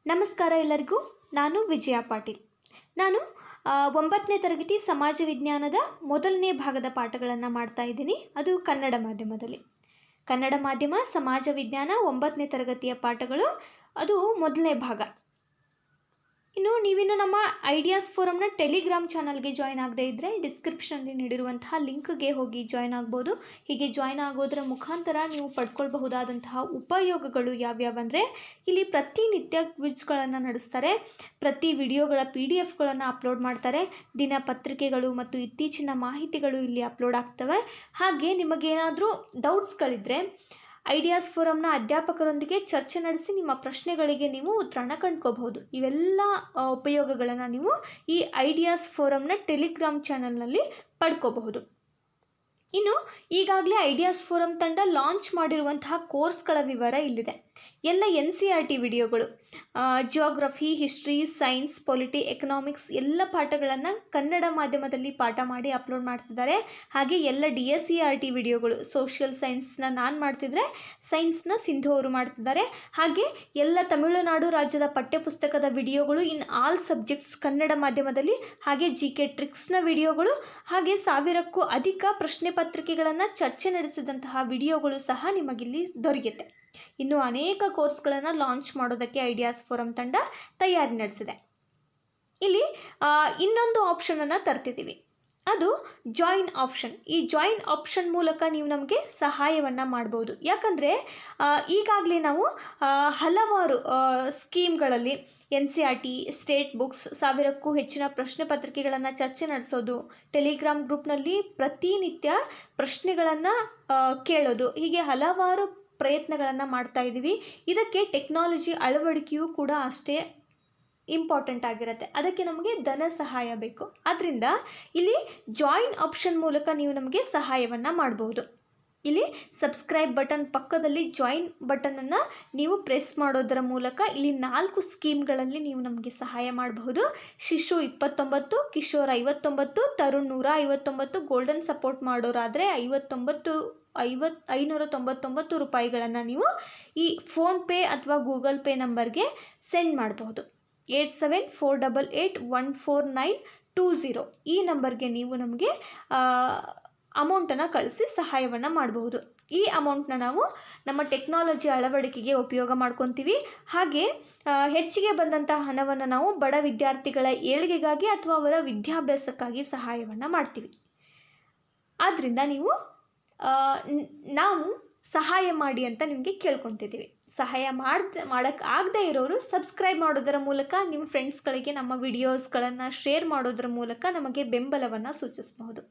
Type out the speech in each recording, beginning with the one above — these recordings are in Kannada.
ನಮಸ್ಕಾರ ಎಲ್ಲರಿಗೂ. ನಾನು ವಿಜಯ ಪಾಟೀಲ್. ನಾನು 9ನೇ ತರಗತಿ ಸಮಾಜ ವಿಜ್ಞಾನದ ಮೊದಲನೇ ಭಾಗದ ಪಾಠಗಳನ್ನು ಮಾಡ್ತಾ ಇದ್ದೀನಿ. ಅದು ಕನ್ನಡ ಮಾಧ್ಯಮದಲ್ಲಿ. ಕನ್ನಡ ಮಾಧ್ಯಮ ಸಮಾಜ ವಿಜ್ಞಾನ 9ನೇ ತರಗತಿಯ ಪಾಠಗಳು, ಅದು ಮೊದಲನೇ ಭಾಗ. ನೀವಿನ್ನು ನಮ್ಮ ಐಡಿಯಾಸ್ ಫೋರಮ್ನ ಟೆಲಿಗ್ರಾಮ್ ಚಾನಲ್ಗೆ ಜಾಯ್ನ್ ಆಗದೇ ಇದ್ದರೆ ಡಿಸ್ಕ್ರಿಪ್ಷನಲ್ಲಿ ನೀಡಿರುವಂತಹ ಲಿಂಕ್ಗೆ ಹೋಗಿ ಜಾಯ್ನ್ ಆಗ್ಬೋದು. ಹೀಗೆ ಜಾಯ್ನ್ ಆಗೋದರ ಮುಖಾಂತರ ನೀವು ಪಡ್ಕೊಳ್ಬಹುದಾದಂತಹ ಉಪಯೋಗಗಳು ಯಾವ್ಯಾವಂದರೆ, ಇಲ್ಲಿ ಪ್ರತಿನಿತ್ಯ ಕ್ವಿಜ್ಗಳನ್ನು ನಡೆಸ್ತಾರೆ, ಪ್ರತಿ ವಿಡಿಯೋಗಳ PDF ಅಪ್ಲೋಡ್ ಮಾಡ್ತಾರೆ, ದಿನಪತ್ರಿಕೆಗಳು ಮತ್ತು ಇತ್ತೀಚಿನ ಮಾಹಿತಿಗಳು ಇಲ್ಲಿ ಅಪ್ಲೋಡ್ ಆಗ್ತವೆ. ಹಾಗೆ ನಿಮಗೇನಾದರೂ ಡೌಟ್ಸ್ಗಳಿದ್ದರೆ ಐಡಿಯಾಸ್ ಫೋರಮ್ನ ಅಧ್ಯಾಪಕರೊಂದಿಗೆ ಚರ್ಚೆ ನಡೆಸಿ ನಿಮ್ಮ ಪ್ರಶ್ನೆಗಳಿಗೆ ನೀವು ಉತ್ತರನ ಕಂಡ್ಕೋಬಹುದು. ಇವೆಲ್ಲ ಉಪಯೋಗಗಳನ್ನು ನೀವು ಈ ಐಡಿಯಾಸ್ ಫೋರಮ್ನ ಟೆಲಿಗ್ರಾಮ್ ಚಾನಲ್ನಲ್ಲಿ ಪಡ್ಕೋಬಹುದು. ಇನ್ನು ಈಗಾಗಲೇ ಐಡಿಯಾಸ್ ಫೋರಮ್ ತಂಡ ಲಾಂಚ್ ಮಾಡಿರುವಂತಹ ಕೋರ್ಸ್ಗಳ ವಿವರ ಇಲ್ಲಿದೆ. ಎಲ್ಲ NCERT ವಿಡಿಯೋಗಳು, geography, history, science, polity, economics ಎಲ್ಲ ಪಾಠಗಳನ್ನು ಕನ್ನಡ ಮಾಧ್ಯಮದಲ್ಲಿ ಪಾಠ ಮಾಡಿ ಅಪ್ಲೋಡ್ ಮಾಡ್ತಿದ್ದಾರೆ. ಹಾಗೆ ಎಲ್ಲ DSERT ವಿಡಿಯೋಗಳು, ಸೋಷಿಯಲ್ ಸೈನ್ಸ್ನ ನಾನು ಮಾಡ್ತಿದ್ರೆ ಸೈನ್ಸ್ನ ಸಿಂಧು ಅವರು ಮಾಡ್ತಿದ್ದಾರೆ. ಹಾಗೆ ಎಲ್ಲ ತಮಿಳುನಾಡು ರಾಜ್ಯದ ಪಠ್ಯಪುಸ್ತಕದ ವಿಡಿಯೋಗಳು ಇನ್ ಆಲ್ ಸಬ್ಜೆಕ್ಟ್ಸ್ ಕನ್ನಡ ಮಾಧ್ಯಮದಲ್ಲಿ, ಹಾಗೆ GK ಟ್ರಿಕ್ಸ್ನ ವಿಡಿಯೋಗಳು, ಹಾಗೆ 1000ಕ್ಕೂ ಅಧಿಕ ಪ್ರಶ್ನೆ ಪತ್ರಿಕೆಗಳನ್ನು ಚರ್ಚೆ ನಡೆಸಿದಂತಹ ವಿಡಿಯೋಗಳು ಸಹ ನಿಮಗಿಲ್ಲಿ ದೊರೆಯುತ್ತೆ. ಇನ್ನು ಅನೇಕ ಕೋರ್ಸ್ಗಳನ್ನು ಲಾಂಚ್ ಮಾಡೋದಕ್ಕೆ ಐಡಿಯಾಸ್ ಫೋರಮ್ ತಂಡ ತಯಾರಿ ನಡೆಸಿದೆ. ಇಲ್ಲಿ ಇನ್ನೊಂದು ಆಪ್ಷನನ್ನು ತರ್ತಿದ್ದೀವಿ, ಅದು ಜಾಯಿನ್ ಆಪ್ಷನ್. ಈ ಜಾಯಿನ್ ಆಪ್ಷನ್ ಮೂಲಕ ನೀವು ನಮಗೆ ಸಹಾಯವನ್ನು ಮಾಡ್ಬೋದು. ಯಾಕಂದರೆ ಈಗಾಗಲೇ ನಾವು ಹಲವಾರು ಸ್ಕೀಮ್ಗಳಲ್ಲಿ NCERT, ಸ್ಟೇಟ್ ಬುಕ್ಸ್, 1000ಕ್ಕೂ ಹೆಚ್ಚಿನ ಪ್ರಶ್ನೆ ಪತ್ರಿಕೆಗಳನ್ನು ಚರ್ಚೆ ನಡೆಸೋದು, ಟೆಲಿಗ್ರಾಮ್ ಗ್ರೂಪ್ನಲ್ಲಿ ಪ್ರತಿನಿತ್ಯ ಪ್ರಶ್ನೆಗಳನ್ನು ಕೇಳೋದು, ಹೀಗೆ ಹಲವಾರು ಪ್ರಯತ್ನಗಳನ್ನು ಮಾಡ್ತಾ ಇದ್ದೀವಿ. ಇದಕ್ಕೆ ಟೆಕ್ನಾಲಜಿ ಅಳವಡಿಕೆಯೂ ಕೂಡ ಅಷ್ಟೇ ಇಂಪಾರ್ಟೆಂಟ್ ಆಗಿರುತ್ತೆ. ಅದಕ್ಕೆ ನಮಗೆ ಧನ ಸಹಾಯ ಬೇಕು. ಆದ್ದರಿಂದ ಇಲ್ಲಿ ಜಾಯಿನ್ ಆಪ್ಷನ್ ಮೂಲಕ ನೀವು ನಮಗೆ ಸಹಾಯವನ್ನು ಮಾಡಬಹುದು. ಇಲ್ಲಿ ಸಬ್ಸ್ಕ್ರೈಬ್ ಬಟನ್ ಪಕ್ಕದಲ್ಲಿ ಜಾಯಿನ್ ಬಟನನ್ನು ನೀವು ಪ್ರೆಸ್ ಮಾಡೋದರ ಮೂಲಕ ಇಲ್ಲಿ 4 ಸ್ಕೀಮ್ಗಳಲ್ಲಿ ನೀವು ನಮಗೆ ಸಹಾಯ ಮಾಡಬಹುದು. ಶಿಶು 29, ಕಿಶೋರ್ 59, ತರುಣ್ 159, ಗೋಲ್ಡನ್ ಸಪೋರ್ಟ್ ಮಾಡೋರಾದರೆ 599 ರೂಪಾಯಿಗಳನ್ನು ನೀವು ಈ ಫೋನ್ಪೇ ಅಥವಾ ಗೂಗಲ್ ಪೇ ನಂಬರ್ಗೆ ಸೆಂಡ್ ಮಾಡಬಹುದು. 8748814920 ಈ ನಂಬರ್ಗೆ ನೀವು ನಮಗೆ ಅಮೌಂಟನ್ನು ಕಳಿಸಿ ಸಹಾಯವನ್ನು ಮಾಡಬಹುದು. ಈ ಅಮೌಂಟನ್ನ ನಾವು ನಮ್ಮ ಟೆಕ್ನಾಲಜಿ ಅಳವಡಿಕೆಗೆ ಉಪಯೋಗ ಮಾಡ್ಕೊತೀವಿ. ಹಾಗೆ ಹೆಚ್ಚಿಗೆ ಬಂದಂತಹ ಹಣವನ್ನು ನಾವು ಬಡ ವಿದ್ಯಾರ್ಥಿಗಳ ಏಳಿಗೆಗಾಗಿ ಅಥವಾ ಅವರ ವಿದ್ಯಾಭ್ಯಾಸಕ್ಕಾಗಿ ಸಹಾಯವನ್ನು ಮಾಡ್ತೀವಿ. ಆದ್ದರಿಂದ ನಾವು ಸಹಾಯ ಮಾಡಿ ಅಂತ ನಿಮಗೆ ಕೇಳ್ಕೊತಿದ್ದೀವಿ. ಸಹಾಯ ಮಾಡೋಕ್ಕೆ ಆಗದೇ ಇರೋರು ಸಬ್ಸ್ಕ್ರೈಬ್ ಮಾಡೋದರ ಮೂಲಕ ನಿಮ್ಮ ಫ್ರೆಂಡ್ಸ್ಗಳಿಗೆ ನಮ್ಮ ವಿಡಿಯೋಸ್ಗಳನ್ನು ಶೇರ್ ಮಾಡೋದರ ಮೂಲಕ ನಮಗೆ ಬೆಂಬಲವನ್ನು ಸೂಚಿಸಬಹುದು.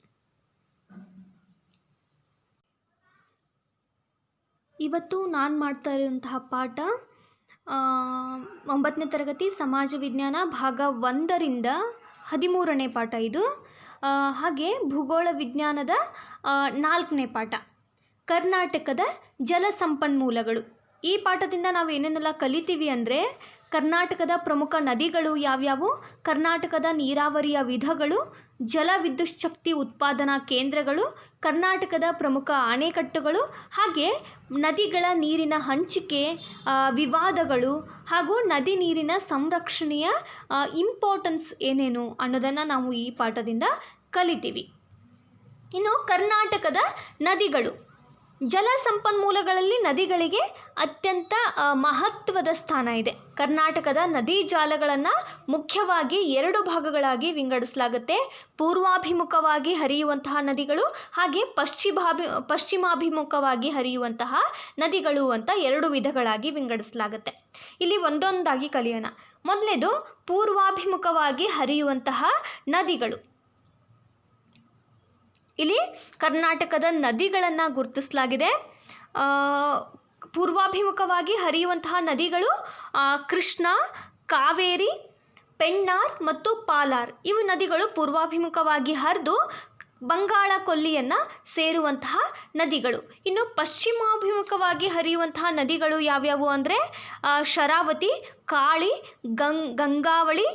ಇವತ್ತು ನಾನು ಮಾಡ್ತಾ ಇರುವಂತಹ ಪಾಠ 9ನೇ ತರಗತಿ ಸಮಾಜ ವಿಜ್ಞಾನ ಭಾಗ 1ರಿಂದ 13ನೇ ಪಾಠ ಇದು. ಹಾಗೆ ಭೂಗೋಳ ವಿಜ್ಞಾನದ 4ನೇ ಪಾಠ, ಕರ್ನಾಟಕದ ಜಲ ಸಂಪನ್ಮೂಲಗಳು. ಈ ಪಾಠದಿಂದ ನಾವು ಏನೇನೆಲ್ಲ ಕಲಿತೀವಿ ಅಂದರೆ, ಕರ್ನಾಟಕದ ಪ್ರಮುಖ ನದಿಗಳು ಯಾವ್ಯಾವು, ಕರ್ನಾಟಕದ ನೀರಾವರಿಯ ವಿಧಗಳು, ಜಲ ವಿದ್ಯುತ್ ಶಕ್ತಿ ಉತ್ಪಾದನಾ ಕೇಂದ್ರಗಳು, ಕರ್ನಾಟಕದ ಪ್ರಮುಖ ಅಣೆಕಟ್ಟುಗಳು, ಹಾಗೆ ನದಿಗಳ ನೀರಿನ ಹಂಚಿಕೆ, ವಿವಾದಗಳು, ಹಾಗೂ ನದಿ ನೀರಿನ ಸಂರಕ್ಷಣೆಯ ಇಂಪಾರ್ಟೆನ್ಸ್ ಏನೇನು ಅನ್ನೋದನ್ನು ನಾವು ಈ ಪಾಠದಿಂದ ಕಲಿತೀವಿ. ಇನ್ನು ಕರ್ನಾಟಕದ ನದಿಗಳು, ಜಲ ಸಂಪನ್ಮೂಲಗಳಲ್ಲಿ ನದಿಗಳಿಗೆ ಅತ್ಯಂತ ಮಹತ್ವದ ಸ್ಥಾನ ಇದೆ. ಕರ್ನಾಟಕದ ನದಿ ಜಾಲಗಳನ್ನು ಮುಖ್ಯವಾಗಿ 2 ಭಾಗಗಳಾಗಿ ವಿಂಗಡಿಸಲಾಗುತ್ತೆ. ಪೂರ್ವಾಭಿಮುಖವಾಗಿ ಹರಿಯುವಂತಹ ನದಿಗಳು, ಹಾಗೆ ಪಶ್ಚಿಮಾಭಿಮುಖವಾಗಿ ಹರಿಯುವಂತಹ ನದಿಗಳು ಅಂತ 2 ವಿಧಗಳಾಗಿ ವಿಂಗಡಿಸಲಾಗುತ್ತೆ. ಇಲ್ಲಿ ಒಂದೊಂದಾಗಿ ಕಲಿಯೋಣ. ಮೊದಲನೇದು ಪೂರ್ವಾಭಿಮುಖವಾಗಿ ಹರಿಯುವಂತಹ ನದಿಗಳು. ಇಲ್ಲಿ ಕರ್ನಾಟಕದ ನದಿಗಳನ್ನು ಗುರುತಿಸಲಾಗಿದೆ. ಪೂರ್ವಾಭಿಮುಖವಾಗಿ ಹರಿಯುವಂತಹ ನದಿಗಳು ಕೃಷ್ಣ, ಕಾವೇರಿ, ಪೆಣ್ಣಾರ್ ಮತ್ತು ಪಾಲಾರ್. ಇವು ನದಿಗಳು ಪೂರ್ವಾಭಿಮುಖವಾಗಿ ಹರಿದು ಬಂಗಾಳ ಕೊಲ್ಲಿಯನ್ನು ಸೇರುವಂತಹ ನದಿಗಳು. ಇನ್ನು ಪಶ್ಚಿಮಾಭಿಮುಖವಾಗಿ ಹರಿಯುವಂತಹ ನದಿಗಳು ಯಾವ್ಯಾವು ಅಂದರೆ ಶರಾವತಿ, ಕಾಳಿ, ಗಂಗಾವಳಿ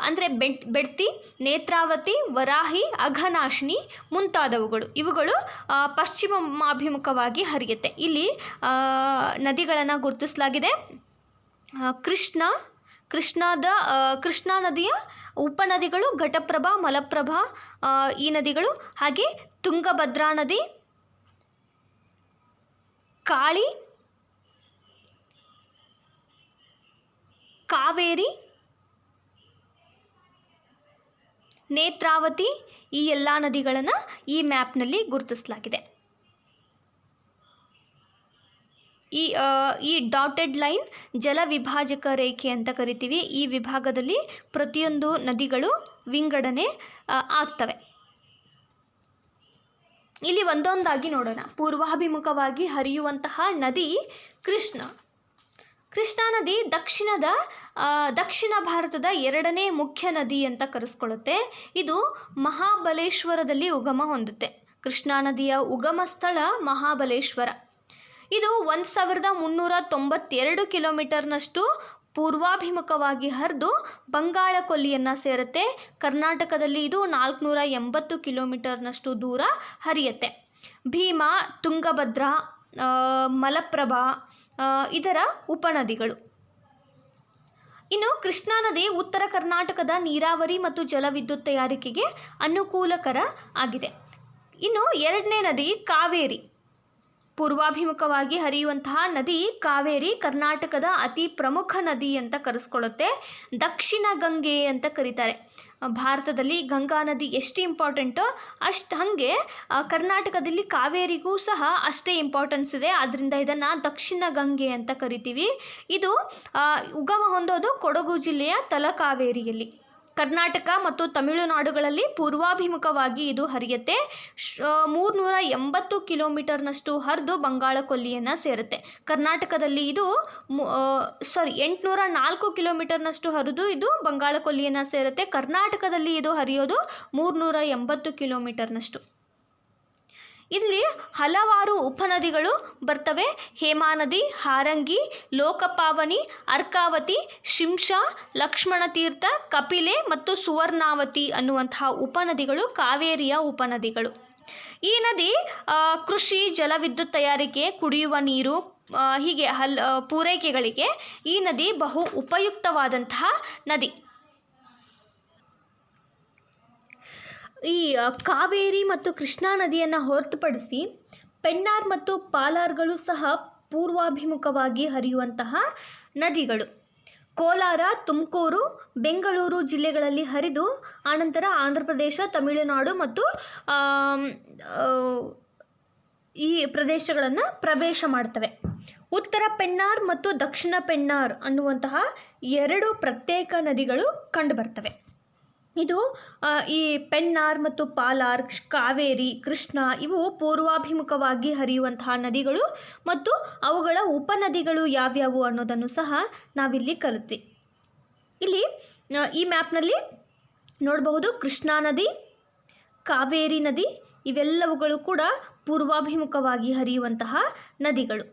ಅಂದರೆ ಬೆಡ್ತಿ, ನೇತ್ರಾವತಿ, ವರಾಹಿ, ಅಘನಾಶಿನಿ ಮುಂತಾದವುಗಳು. ಇವುಗಳು ಪಶ್ಚಿಮಾಭಿಮುಖವಾಗಿ ಹರಿಯುತ್ತೆ. ಇಲ್ಲಿ ನದಿಗಳನ್ನು ಗುರುತಿಸಲಾಗಿದೆ. ಕೃಷ್ಣಾ ನದಿಯ ಉಪನದಿಗಳು ಘಟಪ್ರಭಾ, ಮಲಪ್ರಭಾ ಈ ನದಿಗಳು, ಹಾಗೆ ತುಂಗಭದ್ರಾ ನದಿ, ಕಾಳಿ, ಕಾವೇರಿ, ನೇತ್ರಾವತಿ ಈ ಎಲ್ಲ ನದಿಗಳನ್ನು ಈ ಮ್ಯಾಪ್ನಲ್ಲಿ ಗುರುತಿಸಲಾಗಿದೆ. ಈ ಡಾಟೆಡ್ ಲೈನ್ ಜಲ ವಿಭಾಜಕ ರೇಖೆ ಅಂತ ಕರಿತೀವಿ. ಈ ವಿಭಾಗದಲ್ಲಿ ಪ್ರತಿಯೊಂದು ನದಿಗಳು ವಿಂಗಡಣೆ ಆಗ್ತವೆ. ಇಲ್ಲಿ ಒಂದೊಂದಾಗಿ ನೋಡೋಣ. ಪೂರ್ವಾಭಿಮುಖವಾಗಿ ಹರಿಯುವಂತಹ ನದಿ ಕೃಷ್ಣಾ ನದಿ ದಕ್ಷಿಣ ಭಾರತದ ಎರಡನೇ ಮುಖ್ಯ ನದಿ ಅಂತ ಕರೆಸ್ಕೊಳ್ಳುತ್ತೆ. ಇದು ಮಹಾಬಲೇಶ್ವರದಲ್ಲಿ ಉಗಮ ಹೊಂದುತ್ತೆ. ಕೃಷ್ಣಾ ನದಿಯ ಉಗಮ ಸ್ಥಳ ಮಹಾಬಲೇಶ್ವರ. ಇದು 1392 ಕಿಲೋಮೀಟರ್ನಷ್ಟು ಪೂರ್ವಾಭಿಮುಖವಾಗಿ ಹರಿದು ಬಂಗಾಳ ಕೊಲ್ಲಿಯನ್ನು ಸೇರುತ್ತೆ. ಕರ್ನಾಟಕದಲ್ಲಿ ಇದು 480 ಕಿಲೋಮೀಟರ್ನಷ್ಟು ದೂರ ಹರಿಯುತ್ತೆ. ಭೀಮಾ, ತುಂಗಭದ್ರಾ, ಮಲಪ್ರಭಾ ಇದರ ಉಪನದಿಗಳು. ಇನ್ನು ಕೃಷ್ಣಾ ನದಿ ಉತ್ತರ ಕರ್ನಾಟಕದ ನೀರಾವರಿ ಮತ್ತು ಜಲವಿದ್ಯುತ್ ತಯಾರಿಕೆಗೆ ಅನುಕೂಲಕರ ಆಗಿದೆ. ಇನ್ನು ಎರಡನೇ ನದಿ ಕಾವೇರಿ. ಪೂರ್ವಾಭಿಮುಖವಾಗಿ ಹರಿಯುವಂತಹ ನದಿ ಕಾವೇರಿ ಕರ್ನಾಟಕದ ಅತಿ ಪ್ರಮುಖ ನದಿ ಅಂತ ಕರೆಸ್ಕೊಳ್ಳುತ್ತೆ. ದಕ್ಷಿಣ ಗಂಗೆ ಅಂತ ಕರೀತಾರೆ. ಭಾರತದಲ್ಲಿ ಗಂಗಾ ನದಿ ಎಷ್ಟು ಇಂಪಾರ್ಟೆಂಟೋ ಹಾಗೆ ಕರ್ನಾಟಕದಲ್ಲಿ ಕಾವೇರಿಗೂ ಸಹ ಅಷ್ಟೇ ಇಂಪಾರ್ಟೆನ್ಸ್ ಇದೆ. ಆದ್ದರಿಂದ ಇದನ್ನು ದಕ್ಷಿಣ ಗಂಗೆ ಅಂತ ಕರಿತೀವಿ. ಇದು ಉಗಮ ಹೊಂದೋದು ಕೊಡಗು ಜಿಲ್ಲೆಯ ತಲಕಾವೇರಿಯಲ್ಲಿ. ಕರ್ನಾಟಕ ಮತ್ತು ತಮಿಳುನಾಡುಗಳಲ್ಲಿ ಪೂರ್ವಾಭಿಮುಖವಾಗಿ ಇದು ಹರಿಯುತ್ತೆ. 380 ಕಿಲೋಮೀಟರ್ನಷ್ಟು ಹರಿದು ಬಂಗಾಳ ಕೊಲ್ಲಿಯನ್ನು ಸೇರುತ್ತೆ. ಕರ್ನಾಟಕದಲ್ಲಿ ಇದು 804 ಕಿಲೋಮೀಟರ್ನಷ್ಟು ಹರಿದು ಇದು ಬಂಗಾಳ ಕೊಲ್ಲಿಯನ್ನು ಸೇರುತ್ತೆ. ಕರ್ನಾಟಕದಲ್ಲಿ ಇದು ಹರಿಯೋದು 380 ಕಿಲೋಮೀಟರ್ನಷ್ಟು. ಇಲ್ಲಿ ಹಲವಾರು ಉಪನದಿಗಳು ಬರ್ತವೆ. ಹೇಮಾನದಿ, ಹಾರಂಗಿ, ಲೋಕಪಾವನಿ, ಅರ್ಕಾವತಿ, ಶಿಂಷಾ, ಲಕ್ಷ್ಮಣತೀರ್ಥ, ಕಪಿಲೆ ಮತ್ತು ಸುವರ್ಣಾವತಿ ಅನ್ನುವಂತಹ ಉಪನದಿಗಳು ಕಾವೇರಿಯ ಉಪನದಿಗಳು. ಈ ನದಿ ಕೃಷಿ, ಜಲವಿದ್ಯುತ್ ತಯಾರಿಕೆ, ಕುಡಿಯುವ ನೀರು ಹೀಗೆ ಪೂರೈಕೆಗಳಿಗೆ ಈ ನದಿ ಬಹು ಉಪಯುಕ್ತವಾದಂತಹ ನದಿ. ಈ ಕಾವೇರಿ ಮತ್ತು ಕೃಷ್ಣಾ ನದಿಯನ್ನು ಹೊರತುಪಡಿಸಿ ಪೆಣ್ಣಾರ್ ಮತ್ತು ಪಾಲಾರ್ಗಳು ಸಹ ಪೂರ್ವಾಭಿಮುಖವಾಗಿ ಹರಿಯುವಂತಹ ನದಿಗಳು. ಕೋಲಾರ, ತುಮಕೂರು, ಬೆಂಗಳೂರು ಜಿಲ್ಲೆಗಳಲ್ಲಿ ಹರಿದು ಆನಂತರ ಆಂಧ್ರ ಪ್ರದೇಶ, ತಮಿಳುನಾಡು ಮತ್ತು ಈ ಪ್ರದೇಶಗಳನ್ನು ಪ್ರವೇಶ ಮಾಡ್ತವೆ. ಉತ್ತರ ಪೆಣ್ಣಾರ್ ಮತ್ತು ದಕ್ಷಿಣ ಪೆಣ್ಣಾರ್ ಅನ್ನುವಂತಹ ಎರಡು ಪ್ರತ್ಯೇಕ ನದಿಗಳು ಕಂಡುಬರ್ತವೆ. ಇದು ಈ ಪೆಣ್ಣಾರ್ ಮತ್ತು ಪಾಲಾರ್, ಕಾವೇರಿ, ಕೃಷ್ಣ ಇವು ಪೂರ್ವಾಭಿಮುಖವಾಗಿ ಹರಿಯುವಂತಹ ನದಿಗಳು ಮತ್ತು ಅವುಗಳ ಉಪನದಿಗಳು ಯಾವ್ಯಾವು ಅನ್ನೋದನ್ನು ಸಹ ನಾವಿಲ್ಲಿ ಕಲಿತ್ವಿ. ಇಲ್ಲಿ ಈ ಮ್ಯಾಪ್ನಲ್ಲಿ ನೋಡಬಹುದು ಕೃಷ್ಣಾ ನದಿ, ಕಾವೇರಿ ನದಿ ಇವೆಲ್ಲವುಗಳು ಕೂಡ ಪೂರ್ವಾಭಿಮುಖವಾಗಿ ಹರಿಯುವಂತಹ ನದಿಗಳು.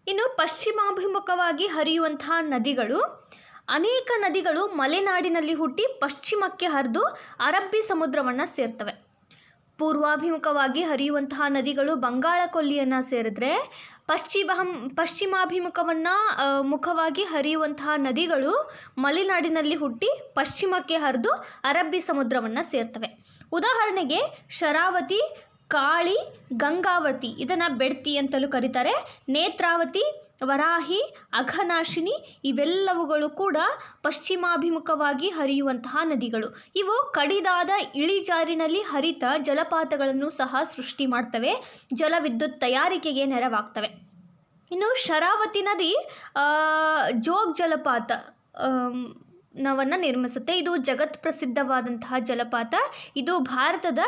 ಇನ್ನು ಪಶ್ಚಿಮಾಭಿಮುಖವಾಗಿ ಹರಿಯುವಂತಹ ನದಿಗಳು, ಅನೇಕ ನದಿಗಳು ಮಲೆನಾಡಿನಲ್ಲಿ ಹುಟ್ಟಿ ಪಶ್ಚಿಮಕ್ಕೆ ಹರಿದು ಅರಬ್ಬಿ ಸಮುದ್ರವನ್ನು ಸೇರ್ತವೆ. ಪೂರ್ವಾಭಿಮುಖವಾಗಿ ಹರಿಯುವಂತಹ ನದಿಗಳು ಬಂಗಾಳ ಕೊಲ್ಲಿಯನ್ನು ಸೇರಿದ್ರೆ, ಮುಖವಾಗಿ ಹರಿಯುವಂತಹ ನದಿಗಳು ಮಲೆನಾಡಿನಲ್ಲಿ ಹುಟ್ಟಿ ಪಶ್ಚಿಮಕ್ಕೆ ಹರಿದು ಅರಬ್ಬಿ ಸಮುದ್ರವನ್ನು ಸೇರ್ತವೆ. ಉದಾಹರಣೆಗೆ ಶರಾವತಿ, ಕಾಳಿ, ಗಂಗಾವತಿ ಇದನ್ನು ಬೆಡ್ತಿ ಅಂತಲೂ ಕರೀತಾರೆ. ನೇತ್ರಾವತಿ, ವರಾಹಿ, ಅಘನಾಶಿನಿ ಇವೆಲ್ಲವುಗಳು ಕೂಡ ಪಶ್ಚಿಮಾಭಿಮುಖವಾಗಿ ಹರಿಯುವಂತಹ ನದಿಗಳು. ಇವು ಕಡಿದಾದ ಇಳಿಜಾರಿನಲ್ಲಿ ಹರಿತ ಜಲಪಾತಗಳನ್ನು ಸಹ ಸೃಷ್ಟಿ ಮಾಡ್ತವೆ, ಜಲವಿದ್ಯುತ್ ತಯಾರಿಕೆಗೆ ನೆರವಾಗ್ತವೆ. ಇನ್ನು ಶರಾವತಿ ನದಿ ಜೋಗ್ ಜಲಪಾತ ನವನ್ನು ನಿರ್ಮಿಸುತ್ತೆ. ಇದು ಜಗತ್ ಪ್ರಸಿದ್ಧವಾದಂತಹ ಜಲಪಾತ. ಇದು ಭಾರತದ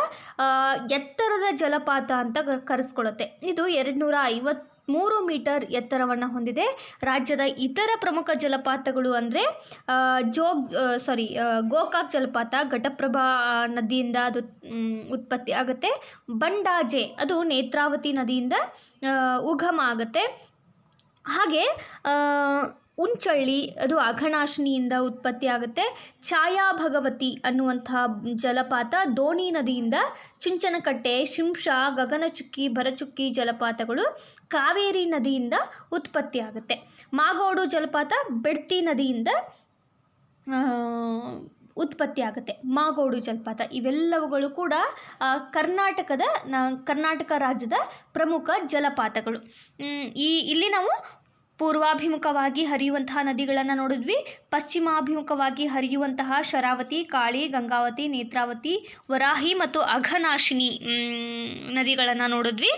ಎತ್ತರದ ಜಲಪಾತ ಅಂತ ಕರೆಸ್ಕೊಳ್ಳುತ್ತೆ. ಇದು 253 ಮೀಟರ್ ಎತ್ತರವನ್ನು ಹೊಂದಿದೆ. ರಾಜ್ಯದ ಇತರ ಪ್ರಮುಖ ಜಲಪಾತಗಳು ಅಂದರೆ ಗೋಕಾಕ್ ಜಲಪಾತ ಘಟಪ್ರಭಾ ನದಿಯಿಂದ ಅದು ಉತ್ಪತ್ತಿ ಆಗುತ್ತೆ. ಬಂಡಾಜೆ ಅದು ನೇತ್ರಾವತಿ ನದಿಯಿಂದ ಉಗಮ ಆಗುತ್ತೆ. ಹಾಗೆ ಉಂಚಳ್ಳಿ ಅದು ಅಘನಾಶಿನಿಯಿಂದ ಉತ್ಪತ್ತಿ ಆಗುತ್ತೆ. ಛಾಯಾ ಭಗವತಿ ಅನ್ನುವಂಥ ಜಲಪಾತ ದೋಣಿ ನದಿಯಿಂದ, ಚುಂಚನಕಟ್ಟೆ, ಶಿಂಷ, ಗಗನಚುಕ್ಕಿ, ಭರಚುಕ್ಕಿ ಜಲಪಾತಗಳು ಕಾವೇರಿ ನದಿಯಿಂದ ಉತ್ಪತ್ತಿ ಆಗುತ್ತೆ. ಮಾಗೋಡು ಜಲಪಾತ ಬೆಡ್ತಿ ನದಿಯಿಂದ ಉತ್ಪತ್ತಿ ಆಗುತ್ತೆ. ಮಾಗೋಡು ಜಲಪಾತ ಇವೆಲ್ಲವುಗಳು ಕೂಡ ಕರ್ನಾಟಕ ರಾಜ್ಯದ ಪ್ರಮುಖ ಜಲಪಾತಗಳು. ಇಲ್ಲಿ ನಾವು ಪೂರ್ವಾಭಿಮುಖವಾಗಿ ಹರಿಯುವಂತಹ ನದಿಗಳನ್ನು ನೋಡಿದ್ವಿ. ಪಶ್ಚಿಮಾಭಿಮುಖವಾಗಿ ಹರಿಯುವಂತಹ ಶರಾವತಿ, ಕಾಳಿ, ಗಂಗಾವತಿ, ನೇತ್ರಾವತಿ, ವರಾಹಿ ಮತ್ತು ಅಘನಾಶಿನಿ ನದಿಗಳನ್ನು ನೋಡಿದ್ವಿ.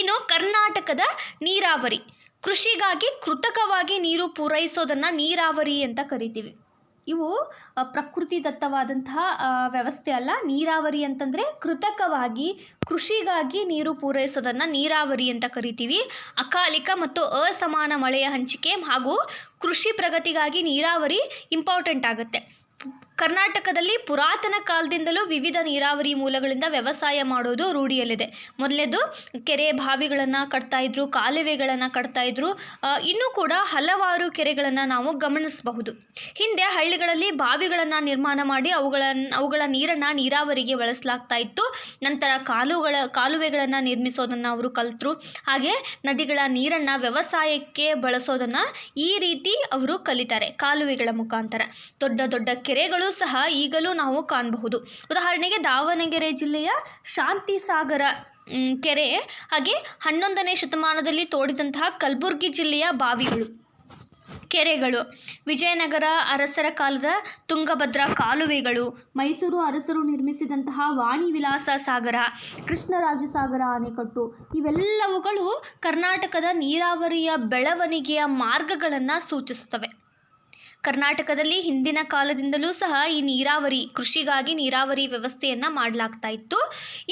ಇನ್ನು ಕರ್ನಾಟಕದ ನೀರಾವರಿ, ಕೃಷಿಗಾಗಿ ಕೃತಕವಾಗಿ ನೀರು ಪೂರೈಸೋದನ್ನು ನೀರಾವರಿ ಅಂತ ಕರಿತೀವಿ. ಇವು ಪ್ರಕೃತಿದತ್ತವಾದಂತಹ ವ್ಯವಸ್ಥೆ ಅಲ್ಲ. ನೀರಾವರಿ ಅಂತಂದರೆ ಕೃತಕವಾಗಿ ಕೃಷಿಗಾಗಿ ನೀರು ಪೂರೈಸೋದನ್ನು ನೀರಾವರಿ ಅಂತ ಕರಿತೀವಿ. ಅಕಾಲಿಕ ಮತ್ತು ಅಸಮಾನ ಮಳೆಯ ಹಂಚಿಕೆ ಹಾಗೂ ಕೃಷಿ ಪ್ರಗತಿಗಾಗಿ ನೀರಾವರಿ ಇಂಪಾರ್ಟೆಂಟ್ ಆಗುತ್ತೆ. ಕರ್ನಾಟಕದಲ್ಲಿ ಪುರಾತನ ಕಾಲದಿಂದಲೂ ವಿವಿಧ ನೀರಾವರಿ ಮೂಲಗಳಿಂದ ವ್ಯವಸಾಯ ಮಾಡೋದು ರೂಢಿಯಲ್ಲಿದೆ. ಮೊದಲೇದು ಕೆರೆ ಬಾವಿಗಳನ್ನು ಕಟ್ತಾಯಿದ್ರು, ಕಾಲುವೆಗಳನ್ನು ಕಟ್ತಾಯಿದ್ರು. ಇನ್ನೂ ಕೂಡ ಹಲವಾರು ಕೆರೆಗಳನ್ನು ನಾವು ಗಮನಿಸಬಹುದು. ಹಿಂದೆ ಹಳ್ಳಿಗಳಲ್ಲಿ ಬಾವಿಗಳನ್ನು ನಿರ್ಮಾಣ ಮಾಡಿ ಅವುಗಳ ನೀರನ್ನು ನೀರಾವರಿಗೆ ಬಳಸಲಾಗ್ತಾ ಇತ್ತು. ನಂತರ ಕಾಲುವೆಗಳನ್ನು ನಿರ್ಮಿಸೋದನ್ನು ಅವರು ಕಲಿತರು. ಹಾಗೆ ನದಿಗಳ ನೀರನ್ನು ವ್ಯವಸಾಯಕ್ಕೆ ಬಳಸೋದನ್ನು ಈ ರೀತಿ ಅವರು ಕಲಿತಾರೆ ಕಾಲುವೆಗಳ ಮುಖಾಂತರ. ದೊಡ್ಡ ದೊಡ್ಡ ಕೆರೆಗಳು ಸಹ ಈಗಲೂ ನಾವು ಕಾಣಬಹುದು. ಉದಾಹರಣೆಗೆ ದಾವಣಗೆರೆ ಜಿಲ್ಲೆಯ ಶಾಂತಿಸಾಗರ ಕೆರೆ, ಹಾಗೆ 11ನೇ ಶತಮಾನದಲ್ಲಿ ತೋಡಿದಂತಹ ಕಲಬುರಗಿ ಜಿಲ್ಲೆಯ ಬಾವಿಗಳು, ಕೆರೆಗಳು, ವಿಜಯನಗರ ಅರಸರ ಕಾಲದ ತುಂಗಭದ್ರಾ ಕಾಲುವೆಗಳು, ಮೈಸೂರು ಅರಸರು ನಿರ್ಮಿಸಿದಂತಹ ವಾಣಿ ವಿಲಾಸ ಸಾಗರ, ಕೃಷ್ಣರಾಜಸಾಗರ ಅಣೆಕಟ್ಟು ಇವೆಲ್ಲವುಗಳು ಕರ್ನಾಟಕದ ನೀರಾವರಿಯ ಬೆಳವಣಿಗೆಯ ಮಾರ್ಗಗಳನ್ನು ಸೂಚಿಸುತ್ತವೆ. ಕರ್ನಾಟಕದಲ್ಲಿ ಹಿಂದಿನ ಕಾಲದಿಂದಲೂ ಸಹ ಈ ಕೃಷಿಗಾಗಿ ನೀರಾವರಿ ವ್ಯವಸ್ಥೆಯನ್ನು ಮಾಡಲಾಗ್ತಾ ಇತ್ತು.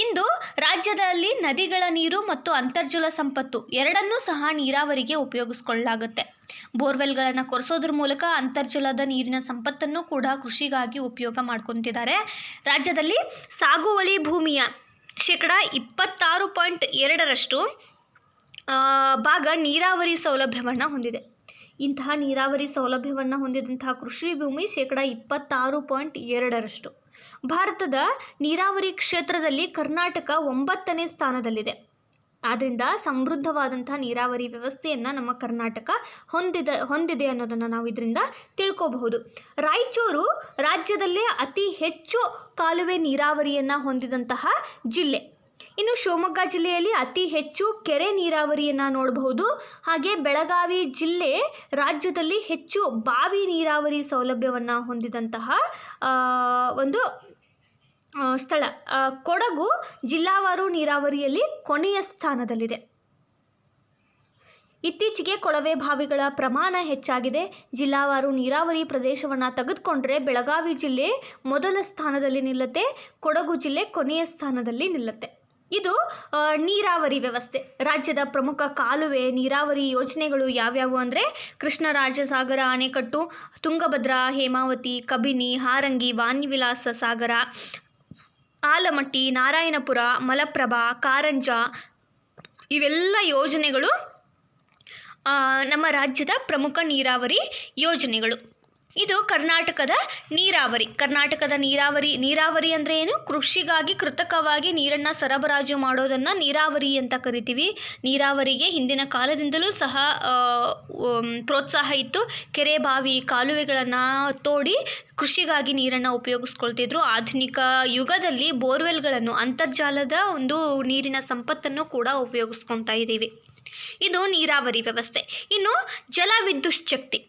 ಇಂದು ರಾಜ್ಯದಲ್ಲಿ ನದಿಗಳ ನೀರು ಮತ್ತು ಅಂತರ್ಜಲ ಸಂಪತ್ತು ಎರಡನ್ನೂ ಸಹ ನೀರಾವರಿಗೆ ಉಪಯೋಗಿಸ್ಕೊಳ್ಳಲಾಗುತ್ತೆ. ಬೋರ್ವೆಲ್ಗಳನ್ನು ಕೊರೆಸೋದ್ರ ಮೂಲಕ ಅಂತರ್ಜಲದ ನೀರಿನ ಸಂಪತ್ತನ್ನು ಕೂಡ ಕೃಷಿಗಾಗಿ ಉಪಯೋಗ ಮಾಡ್ಕೊತಿದ್ದಾರೆ. ರಾಜ್ಯದಲ್ಲಿ ಸಾಗುವಳಿ ಭೂಮಿಯ 26.2% ಭಾಗ ನೀರಾವರಿ ಸೌಲಭ್ಯವನ್ನು ಹೊಂದಿದೆ. ಇಂತಹ ನೀರಾವರಿ ಸೌಲಭ್ಯವನ್ನು ಹೊಂದಿದಂತಹ ಕೃಷಿ ಭೂಮಿ 26.2%. ಭಾರತದ ನೀರಾವರಿ ಕ್ಷೇತ್ರದಲ್ಲಿ ಕರ್ನಾಟಕ 9ನೇ ಸ್ಥಾನದಲ್ಲಿದೆ. ಆದ್ದರಿಂದ ಸಮೃದ್ಧವಾದಂಥ ನೀರಾವರಿ ವ್ಯವಸ್ಥೆಯನ್ನು ನಮ್ಮ ಕರ್ನಾಟಕ ಹೊಂದಿದೆ ಅನ್ನೋದನ್ನು ನಾವು ಇದರಿಂದ ತಿಳ್ಕೋಬಹುದು. ರಾಯಚೂರು ರಾಜ್ಯದಲ್ಲೇ ಅತಿ ಹೆಚ್ಚು ಕಾಲುವೆ ನೀರಾವರಿಯನ್ನು ಹೊಂದಿದಂತಹ ಜಿಲ್ಲೆ. ಇನ್ನು ಶಿವಮೊಗ್ಗ ಜಿಲ್ಲೆಯಲ್ಲಿ ಅತಿ ಹೆಚ್ಚು ಕೆರೆ ನೀರಾವರಿಯನ್ನು ನೋಡಬಹುದು. ಹಾಗೆ ಬೆಳಗಾವಿ ಜಿಲ್ಲೆ ರಾಜ್ಯದಲ್ಲಿ ಹೆಚ್ಚು ಬಾವಿ ನೀರಾವರಿ ಸೌಲಭ್ಯವನ್ನು ಹೊಂದಿದಂತಹ ಒಂದು ಸ್ಥಳ. ಕೊಡಗು ಜಿಲ್ಲಾವಾರು ನೀರಾವರಿಯಲ್ಲಿ ಕೊನೆಯ ಸ್ಥಾನದಲ್ಲಿದೆ. ಇತ್ತೀಚೆಗೆ ಕೊಳವೆ ಬಾವಿಗಳ ಪ್ರಮಾಣ ಹೆಚ್ಚಾಗಿದೆ. ಜಿಲ್ಲಾವಾರು ನೀರಾವರಿ ಪ್ರದೇಶವನ್ನು ತೆಗೆದುಕೊಂಡ್ರೆ ಬೆಳಗಾವಿ ಜಿಲ್ಲೆ ಮೊದಲ ಸ್ಥಾನದಲ್ಲಿ ನಿಲ್ಲುತ್ತೆ, ಕೊಡಗು ಜಿಲ್ಲೆ ಕೊನೆಯ ಸ್ಥಾನದಲ್ಲಿ ನಿಲ್ಲುತ್ತೆ. ಇದು ನೀರಾವರಿ ವ್ಯವಸ್ಥೆ. ರಾಜ್ಯದ ಪ್ರಮುಖ ಕಾಲುವೆ ನೀರಾವರಿ ಯೋಜನೆಗಳು ಯಾವ್ಯಾವು ಅಂದರೆ ಕೃಷ್ಣರಾಜಸಾಗರ ಅಣೆಕಟ್ಟು, ತುಂಗಭದ್ರಾ, ಹೇಮಾವತಿ, ಕಬಿನಿ, ಹಾರಂಗಿ, ವಾಣಿವಿಲಾಸ ಸಾಗರ, ಆಲಮಟ್ಟಿ, ನಾರಾಯಣಪುರ, ಮಲಪ್ರಭಾ, ಕಾರಂಜ ಇವೆಲ್ಲ ಯೋಜನೆಗಳು ನಮ್ಮ ರಾಜ್ಯದ ಪ್ರಮುಖ ನೀರಾವರಿ ಯೋಜನೆಗಳು. ಇದು ಕರ್ನಾಟಕದ ನೀರಾವರಿ ಅಂದರೆ ಏನು? ಕೃಷಿಗಾಗಿ ಕೃತಕವಾಗಿ ನೀರನ್ನು ಸರಬರಾಜು ಮಾಡೋದನ್ನು ನೀರಾವರಿ ಅಂತ ಕರಿತೀವಿ. ನೀರಾವರಿಗೆ ಹಿಂದಿನ ಕಾಲದಿಂದಲೂ ಸಹ ಪ್ರೋತ್ಸಾಹ ಇತ್ತು. ಕೆರೆ ಬಾವಿ ಕಾಲುವೆಗಳನ್ನು ತೋಡಿ ಕೃಷಿಗಾಗಿ ನೀರನ್ನು ಉಪಯೋಗಿಸ್ಕೊಳ್ತಿದ್ರು. ಆಧುನಿಕ ಯುಗದಲ್ಲಿ ಬೋರ್ವೆಲ್ಗಳನ್ನು, ಅಂತರ್ಜಾಲದ ಒಂದು ನೀರಿನ ಸಂಪತ್ತನ್ನು ಕೂಡ ಉಪಯೋಗಿಸ್ಕೊತಾ ಇದ್ದೀವಿ. ಇದು ನೀರಾವರಿ ವ್ಯವಸ್ಥೆ. ಇನ್ನು ಜಲವಿದ್ಯುತ್ ಶಕ್ತಿ.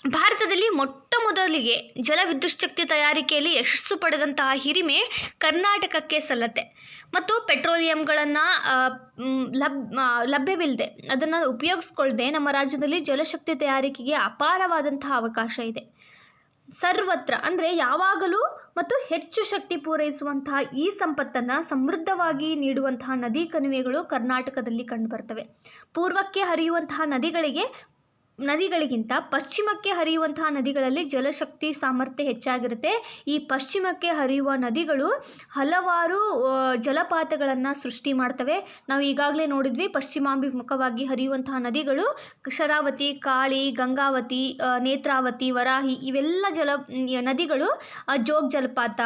ಭಾರತದಲ್ಲಿ ಮೊಟ್ಟ ಮೊದಲಿಗೆ ಜಲವಿದ್ಯುತ್ ಶಕ್ತಿ ತಯಾರಿಕೆಯಲ್ಲಿ ಯಶಸ್ಸು ಪಡೆದಂತಹ ಹಿರಿಮೆ ಕರ್ನಾಟಕಕ್ಕೆ ಸಲ್ಲತ್ತೆ. ಮತ್ತು ಪೆಟ್ರೋಲಿಯಂಗಳನ್ನು ಲಭ್ಯವಿಲ್ಲದೆ ಅದನ್ನು ಉಪಯೋಗಿಸ್ಕೊಳ್ಳದೆ ನಮ್ಮ ರಾಜ್ಯದಲ್ಲಿ ಜಲಶಕ್ತಿ ತಯಾರಿಕೆಗೆ ಅಪಾರವಾದಂತಹ ಅವಕಾಶ ಇದೆ. ಸರ್ವತ್ರ ಅಂದರೆ ಯಾವಾಗಲೂ ಮತ್ತು ಹೆಚ್ಚು ಶಕ್ತಿ ಪೂರೈಸುವಂತಹ ಈ ಸಂಪತ್ತನ್ನು ಸಮೃದ್ಧವಾಗಿ ನೀಡುವಂತಹ ನದಿ ಕಣಿವೆಗಳು ಕರ್ನಾಟಕದಲ್ಲಿ ಕಂಡುಬರ್ತವೆ. ಪೂರ್ವಕ್ಕೆ ಹರಿಯುವಂತಹ ನದಿಗಳಿಗೆ ನದಿಗಳಿಗಿಂತ ಪಶ್ಚಿಮಕ್ಕೆ ಹರಿಯುವಂತಹ ನದಿಗಳಲ್ಲಿ ಜಲಶಕ್ತಿ ಸಾಮರ್ಥ್ಯ ಹೆಚ್ಚಾಗಿರುತ್ತೆ. ಈ ಪಶ್ಚಿಮಕ್ಕೆ ಹರಿಯುವ ನದಿಗಳು ಹಲವಾರು ಜಲಪಾತಗಳನ್ನು ಸೃಷ್ಟಿ ಮಾಡ್ತವೆ. ನಾವು ಈಗಾಗಲೇ ನೋಡಿದ್ವಿ, ಪಶ್ಚಿಮಾಭಿಮುಖವಾಗಿ ಹರಿಯುವಂತಹ ನದಿಗಳು ಶರಾವತಿ, ಕಾಳಿ, ಗಂಗಾವತಿ, ನೇತ್ರಾವತಿ, ವರಾಹಿ ಇವೆಲ್ಲ ನದಿಗಳು ಜೋಗ ಜಲಪಾತ,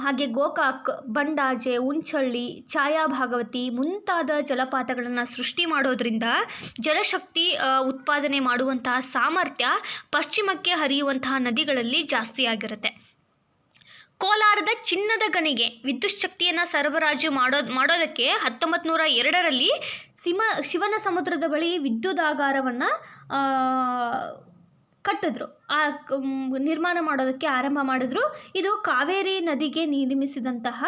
ಹಾಗೆ ಗೋಕಾಕ್, ಬಂಡಾಜೆ, ಉಂಚಳ್ಳಿ, ಛಾಯಾಭಾಗವತಿ ಮುಂತಾದ ಜಲಪಾತಗಳನ್ನು ಸೃಷ್ಟಿ ಮಾಡೋದ್ರಿಂದ ಜಲಶಕ್ತಿ ಉತ್ಪಾದನೆ ಮಾಡುವಂತಹ ಸಾಮರ್ಥ್ಯ ಪಶ್ಚಿಮಕ್ಕೆ ಹರಿಯುವಂತಹ ನದಿಗಳಲ್ಲಿ ಜಾಸ್ತಿ ಆಗಿರುತ್ತೆ. ಕೋಲಾರದ ಚಿನ್ನದ ಗಣಿಗೆ ವಿದ್ಯುತ್ ಶಕ್ತಿಯನ್ನು ಸರಬರಾಜು ಮಾಡೋದಕ್ಕೆ 1902ರಲ್ಲಿ ಶಿವನ ಸಮುದ್ರದ ಬಳಿ ವಿದ್ಯುದಾಗಾರವನ್ನು ಕಟ್ಟಿದ್ರು, ನಿರ್ಮಾಣ ಮಾಡೋದಕ್ಕೆ ಆರಂಭ ಮಾಡಿದ್ರು. ಇದು ಕಾವೇರಿ ನದಿಗೆ ನಿರ್ಮಿಸಿದಂತಹ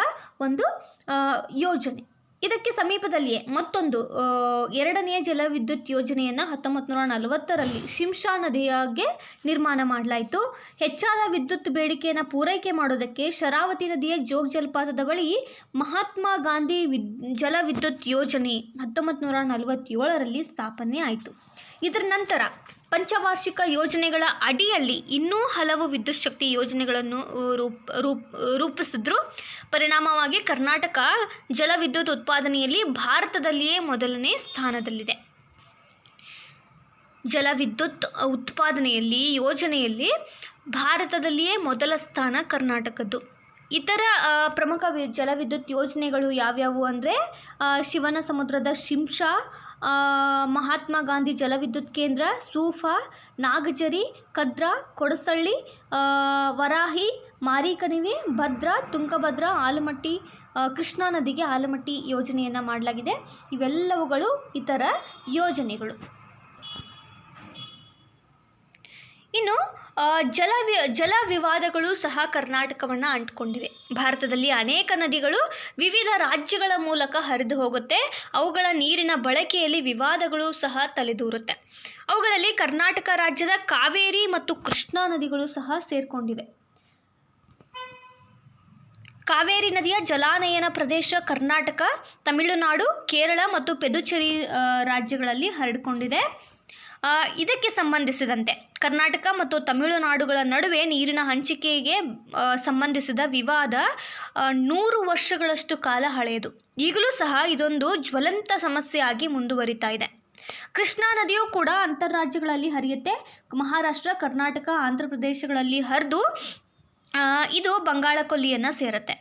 ಒಂದು ಯೋಜನೆ. ಇದಕ್ಕೆ ಸಮೀಪದಲ್ಲಿಯೇ ಮತ್ತೊಂದು ಎರಡನೆಯ ಜಲವಿದ್ಯುತ್ ಯೋಜನೆಯನ್ನು 1940ರಲ್ಲಿ ಶಿಂಷಾ ನದಿಯಾಗೆ ನಿರ್ಮಾಣ ಮಾಡಲಾಯಿತು. ಹೆಚ್ಚಾದ ವಿದ್ಯುತ್ ಬೇಡಿಕೆಯನ್ನು ಪೂರೈಕೆ ಮಾಡೋದಕ್ಕೆ ಶರಾವತಿ ನದಿಯ ಜೋಗ ಜಲಪಾತದ ಬಳಿ ಮಹಾತ್ಮ ಗಾಂಧಿ ಜಲವಿದ್ಯುತ್ ಯೋಜನೆ 1947ರಲ್ಲಿ ಸ್ಥಾಪನೆ ಆಯಿತು. ಇದರ ನಂತರ ಪಂಚವಾರ್ಷಿಕ ಯೋಜನೆಗಳ ಅಡಿಯಲ್ಲಿ ಇನ್ನೂ ಹಲವು ವಿದ್ಯುತ್ ಶಕ್ತಿ ಯೋಜನೆಗಳನ್ನು ರೂಪಿಸಿದ್ರು. ಪರಿಣಾಮವಾಗಿ ಕರ್ನಾಟಕ ಜಲವಿದ್ಯುತ್ ಉತ್ಪಾದನೆಯಲ್ಲಿ ಭಾರತದಲ್ಲಿಯೇ ಮೊದಲನೇ ಸ್ಥಾನದಲ್ಲಿದೆ. ಜಲವಿದ್ಯುತ್ ಉತ್ಪಾದನೆಯಲ್ಲಿ ಯೋಜನೆಯಲ್ಲಿ ಭಾರತದಲ್ಲಿಯೇ ಮೊದಲ ಸ್ಥಾನ ಕರ್ನಾಟಕದ್ದು. ಇತರ ಪ್ರಮುಖ ಜಲವಿದ್ಯುತ್ ಯೋಜನೆಗಳು ಯಾವ್ಯಾವು ಅಂದರೆ ಶಿವನ ಸಮುದ್ರದ ಶಿಂಷಾ, ಮಹಾತ್ಮ ಗಾಂಧಿ ಜಲವಿದ್ಯುತ್ ಕೇಂದ್ರ, ಸೂಫಾ, ನಾಗಜರಿ, ಕದ್ರಾ, ಕೊಡಸಳ್ಳಿ, ವರಾಹಿ, ಮಾರಿಕಣಿವೆ, ಭದ್ರಾ, ತುಂಗಭದ್ರಾ, ಆಲಮಟ್ಟಿ, ಕೃಷ್ಣಾ ನದಿಗೆ ಆಲಮಟ್ಟಿ ಯೋಜನೆಯನ್ನು ಮಾಡಲಾಗಿದೆ. ಇವೆಲ್ಲವುಗಳು ಇತರ ಯೋಜನೆಗಳು. ಇನ್ನು ಜಲ ವಿವಾದಗಳು ಸಹ ಕರ್ನಾಟಕವನ್ನು ಅಂಟಿಕೊಂಡಿವೆ. ಭಾರತದಲ್ಲಿ ಅನೇಕ ನದಿಗಳು ವಿವಿಧ ರಾಜ್ಯಗಳ ಮೂಲಕ ಹರಿದು ಹೋಗುತ್ತೆ. ಅವುಗಳ ನೀರಿನ ಬಳಕೆಯಲ್ಲಿ ವಿವಾದಗಳು ಸಹ ತಲೆದೂರುತ್ತೆ. ಅವುಗಳಲ್ಲಿ ಕರ್ನಾಟಕ ರಾಜ್ಯದ ಕಾವೇರಿ ಮತ್ತು ಕೃಷ್ಣಾ ನದಿಗಳು ಸಹ ಸೇರಿಕೊಂಡಿವೆ. ಕಾವೇರಿ ನದಿಯ ಜಲಾನಯನ ಪ್ರದೇಶ ಕರ್ನಾಟಕ, ತಮಿಳುನಾಡು, ಕೇರಳ ಮತ್ತು ಪುದುಚೇರಿ ರಾಜ್ಯಗಳಲ್ಲಿ ಹರಡಿಕೊಂಡಿದೆ. ಇದಕ್ಕೆ ಸಂಬಂಧಿಸಿದಂತೆ ಕರ್ನಾಟಕ ಮತ್ತು ತಮಿಳುನಾಡುಗಳ ನಡುವೆ ನೀರಿನ ಹಂಚಿಕೆಗೆ ಸಂಬಂಧಿಸಿದ ವಿವಾದ 100 ವರ್ಷಗಳಷ್ಟು ಕಾಲ ಹಳೆಯದು. ಈಗಲೂ ಸಹ ಇದೊಂದು ಜ್ವಲಂತ ಸಮಸ್ಯೆಯಾಗಿ ಮುಂದುವರಿತಾ ಇದೆ. ಕೃಷ್ಣಾ ನದಿಯೂ ಕೂಡ ಅಂತರ್ರಾಜ್ಯಗಳಲ್ಲಿ ಹರಿಯುತ್ತೆ. ಮಹಾರಾಷ್ಟ್ರ, ಕರ್ನಾಟಕ, ಆಂಧ್ರ ಪ್ರದೇಶಗಳಲ್ಲಿ ಹರಿದು ಇದು ಬಂಗಾಳ ಕೊಲ್ಲಿಯನ್ನು ಸೇರುತ್ತೆ.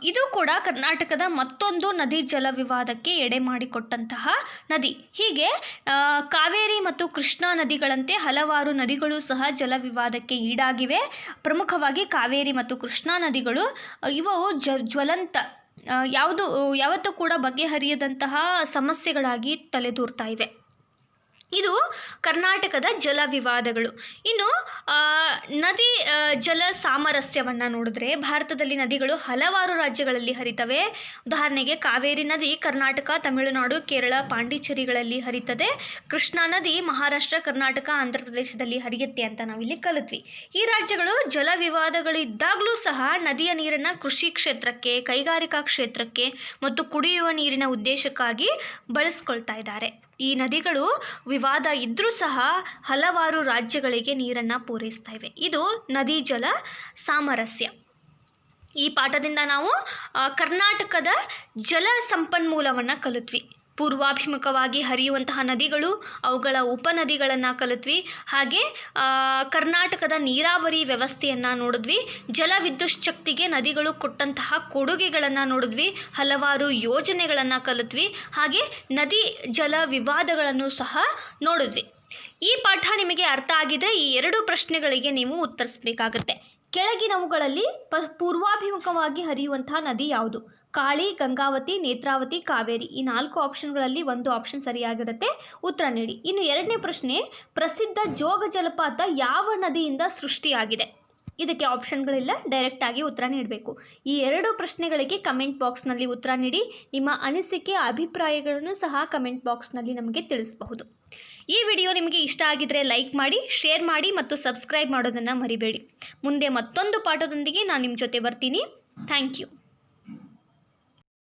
ಇದು ಕೂಡ ಕರ್ನಾಟಕದ ಮತ್ತೊಂದು ನದಿ ಜಲ ವಿವಾದಕ್ಕೆ ಎಡೆ ಮಾಡಿಕೊಟ್ಟಂತಹ ನದಿ. ಹೀಗೆ ಕಾವೇರಿ ಮತ್ತು ಕೃಷ್ಣಾ ನದಿಗಳಂತೆ ಹಲವಾರು ನದಿಗಳು ಸಹ ಜಲ ವಿವಾದಕ್ಕೆ ಈಡಾಗಿವೆ. ಪ್ರಮುಖವಾಗಿ ಕಾವೇರಿ ಮತ್ತು ಕೃಷ್ಣಾ ನದಿಗಳು ಇವು ಜ್ವಲಂತ ಯಾವತ್ತೂ ಕೂಡ ಬಗೆಹರಿಯದಂತಹ ಸಮಸ್ಯೆಗಳಾಗಿ ತಲೆದೂರ್ತಾ ಇವೆ. ಇದು ಕರ್ನಾಟಕದ ಜಲ ವಿವಾದಗಳು. ಇನ್ನು ನದಿ ಜಲ ಸಾಮರಸ್ಯವನ್ನು ನೋಡಿದ್ರೆ ಭಾರತದಲ್ಲಿ ನದಿಗಳು ಹಲವಾರು ರಾಜ್ಯಗಳಲ್ಲಿ ಹರಿತವೆ. ಉದಾಹರಣೆಗೆ ಕಾವೇರಿ ನದಿ ಕರ್ನಾಟಕ, ತಮಿಳುನಾಡು, ಕೇರಳ, ಪಾಂಡಿಚೇರಿಗಳಲ್ಲಿ ಹರಿತದೆ. ಕೃಷ್ಣಾ ನದಿ ಮಹಾರಾಷ್ಟ್ರ, ಕರ್ನಾಟಕ, ಆಂಧ್ರ ಪ್ರದೇಶದಲ್ಲಿ ಹರಿಯುತ್ತೆ ಅಂತ ನಾವಿಲ್ಲಿ ಕಲಿತ್ವಿ. ಈ ರಾಜ್ಯಗಳು ಜಲ ವಿವಾದಗಳು ಇದ್ದಾಗಲೂ ಸಹ ನದಿಯ ನೀರನ್ನು ಕೃಷಿ ಕ್ಷೇತ್ರಕ್ಕೆ, ಕೈಗಾರಿಕಾ ಕ್ಷೇತ್ರಕ್ಕೆ ಮತ್ತು ಕುಡಿಯುವ ನೀರಿನ ಉದ್ದೇಶಕ್ಕಾಗಿ ಬಳಸ್ಕೊಳ್ತಾ ಇದ್ದಾರೆ. ಈ ನದಿಗಳು ವಿವಾದ ಇದ್ದರೂ ಸಹ ಹಲವಾರು ರಾಜ್ಯಗಳಿಗೆ ನೀರನ್ನು ಪೂರೈಸ್ತಾ ಇವೆ. ಇದು ನದಿ ಜಲ ಸಾಮರಸ್ಯ. ಈ ಪಾಠದಿಂದ ನಾವು ಕರ್ನಾಟಕದ ಜಲ ಸಂಪನ್ಮೂಲವನ್ನು ಕಲಿತ್ವಿ. ಪೂರ್ವಾಭಿಮುಖವಾಗಿ ಹರಿಯುವಂತಹ ನದಿಗಳು, ಅವುಗಳ ಉಪನದಿಗಳನ್ನು ಕಲಿತ್ವಿ. ಹಾಗೆ ಕರ್ನಾಟಕದ ನೀರಾವರಿ ವ್ಯವಸ್ಥೆಯನ್ನು ನೋಡಿದ್ವಿ. ಜಲ ವಿದ್ಯುತ್ ಶಕ್ತಿಗೆ ನದಿಗಳು ಕೊಟ್ಟಂತಹ ಕೊಡುಗೆಗಳನ್ನು ನೋಡಿದ್ವಿ. ಹಲವಾರು ಯೋಜನೆಗಳನ್ನು ಕಲಿತ್ವಿ. ಹಾಗೆ ನದಿ ಜಲ ವಿವಾದಗಳನ್ನು ಸಹ ನೋಡಿದ್ವಿ. ಈ ಪಾಠ ನಿಮಗೆ ಅರ್ಥ ಆಗಿದ್ರೆ ಈ 2 ಪ್ರಶ್ನೆಗಳಿಗೆ ನೀವು ಉತ್ತರಿಸಬೇಕಾಗುತ್ತೆ. ಕೆಳಗಿನವುಗಳಲ್ಲಿ ಪೂರ್ವಾಭಿಮುಖವಾಗಿ ಹರಿಯುವಂತಹ ನದಿ ಯಾವುದು? ಕಾಳಿ, ಗಂಗಾವತಿ, ನೇತ್ರಾವತಿ, ಕಾವೇರಿ. ಈ 4 ಆಪ್ಷನ್ಗಳಲ್ಲಿ ಒಂದು ಆಪ್ಷನ್ ಸರಿಯಾಗಿರುತ್ತೆ. ಉತ್ತರ ನೀಡಿ. ಇನ್ನು 2ನೇ ಪ್ರಶ್ನೆ, ಪ್ರಸಿದ್ಧ ಜೋಗ ಜಲಪಾತ ಯಾವ ನದಿಯಿಂದ ಸೃಷ್ಟಿಯಾಗಿದೆ? ಇದಕ್ಕೆ ಆಪ್ಷನ್ಗಳಿಲ್ಲ, ಡೈರೆಕ್ಟಾಗಿ ಉತ್ತರ ನೀಡಬೇಕು. ಈ 2 ಪ್ರಶ್ನೆಗಳಿಗೆ ಕಮೆಂಟ್ ಬಾಕ್ಸ್ನಲ್ಲಿ ಉತ್ತರ ನೀಡಿ. ನಿಮ್ಮ ಅನಿಸಿಕೆ, ಅಭಿಪ್ರಾಯಗಳನ್ನು ಸಹ ಕಮೆಂಟ್ ಬಾಕ್ಸ್ನಲ್ಲಿ ನಮಗೆ ತಿಳಿಸಬಹುದು. ಈ ವಿಡಿಯೋ ನಿಮಗೆ ಇಷ್ಟ ಆಗಿದ್ದರೆ ಲೈಕ್ ಮಾಡಿ, ಶೇರ್ ಮಾಡಿ ಮತ್ತು ಸಬ್ಸ್ಕ್ರೈಬ್ ಮಾಡೋದನ್ನು ಮರಿಬೇಡಿ. ಮುಂದೆ ಮತ್ತೊಂದು ಪಾಠದೊಂದಿಗೆ ನಾನು ನಿಮ್ಮ ಜೊತೆ ಬರ್ತೀನಿ. Thank you.